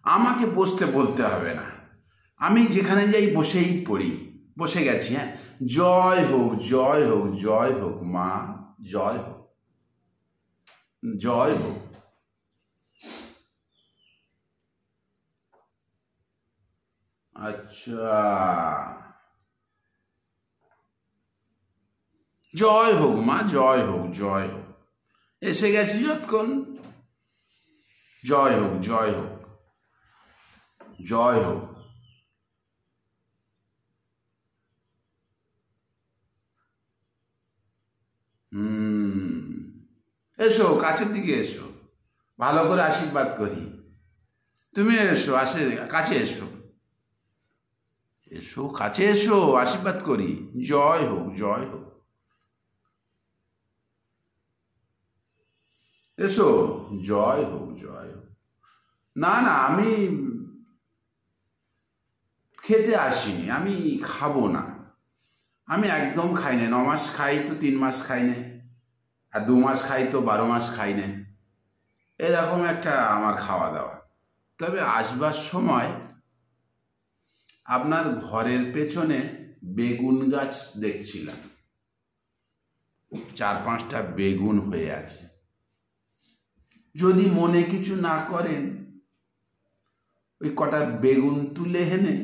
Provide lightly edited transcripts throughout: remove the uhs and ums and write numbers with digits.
আমাকে বসতে বলতে হবে না, আমি যেখানে যাই বসেই পড়ি। বসে গেছি। হ্যাঁ, জয় হোক জয় হোক জয় হোক মা, জয় হোক জয় হোক। আচ্ছা, জয় হোক মা, জয় হোক জয় হোক। এসে গেছি যতক্ষণ। জয় হোক জয় হোক জয় হোক। এসো, কাছের দিকে এসো, ভালো করে আশীর্বাদ করি। তুমি এসো, কাছে এসো, এসো কাছে এসো, আশীর্বাদ করি। জয় হোক জয় হোক। এসো, জয় হোক জয় হোক। না না, আমি খেতে আসিনি, আমি খাবো না। আমি একদম খাই না। 9 মাস খাই তো 3 মাস খাই না, আর 2 মাস খাই তো 12 মাস খাই না। এরকম একটা আমার খাওয়া দাওয়া। তবে আসবার সময় আপনার ঘরের পেছনে বেগুন গাছ দেখছিলাম, 4-5টা বেগুন হয়ে আছে। যদি মনে কিছু না করেন, ওই কটা বেগুন তুলে এনে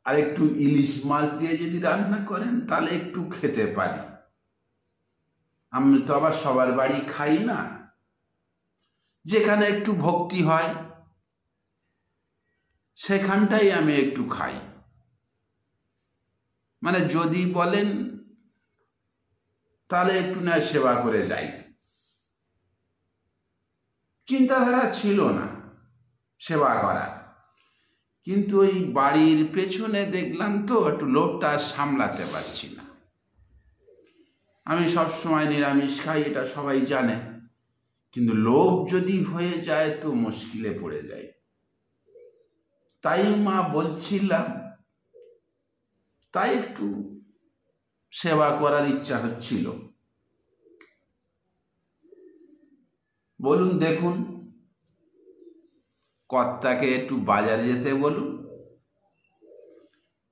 আর একটু ইলিশ মাছ দিয়ে যদি রান্না করেন, তাহলে একটু খেতে পারি। আমি তো আবার সবার বাড়ি খাই না, যেখানে একটু ভক্তি হয় সেখানটাই আমি একটু খাই। মানে যদি বলেন তাহলে একটু না সেবা করে যাই। চিন্তাধারা ছিল না সেবা করার, কিন্তু ওই বাড়ির পেছনে দেখলাম তো একটু লোভটা সামলাতে পারছি না। আমি সবসময় নিরামিষ খাই, এটা সবাই জানে, কিন্তু লোভ যদি হয়ে যায় তো মুশকিলে পড়ে যায়। তাই মা বলছিলাম, তাই একটু সেবা করার ইচ্ছা হচ্ছিল। বলুন, দেখুন, কর্তাকে একটু বাজারে যেতে বলুন,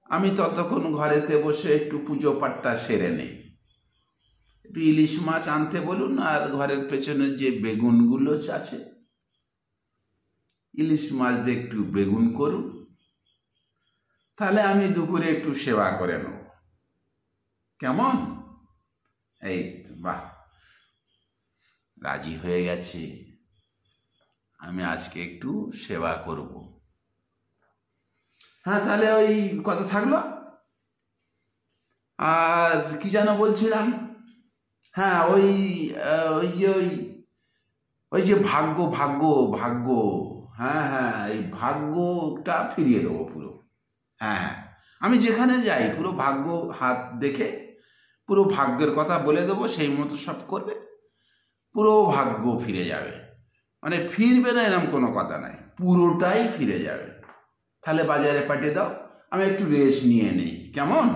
আমি ততক্ষণ ঘরেতে বসে একটু পুজো পাঠটা সেরে নেই। একটু ইলিশ মাছ আনতে বলুন, আর ঘরের পেছনের যে বেগুনগুলো আছে, ইলিশ মাছ দিয়ে একটু বেগুন করুন, তাহলে আমি দুপুরে একটু সেবা করে নেব। কেমন? এই তো, বাহ, রাজি হয়ে গেছে। আমি আজকে একটু সেবা করব। হ্যাঁ, তাহলে ওই কথা থাকলো। আর কি যেন বলছিলাম? হ্যাঁ, ওই ওই যে ভাগ্য ভাগ্য ভাগ্য, হ্যাঁ হ্যাঁ, এই ভাগ্যটা ফিরিয়ে দেবো পুরো। হ্যাঁ হ্যাঁ, আমি যেখানে যাই পুরো ভাগ্য হাত দেখে পুরো ভাগ্যের কথা বলে দেবো, সেই মতো সব করবে, পুরো ভাগ্য ফিরে যাবে। মানে ফিরবে না এরকম কোনো কথা নাই, পুরোটাই ফিরে যাবে। তাহলে বাজারে পাঠিয়ে দাও, আমি একটু রেস্ট নিয়ে নেই। কেমন?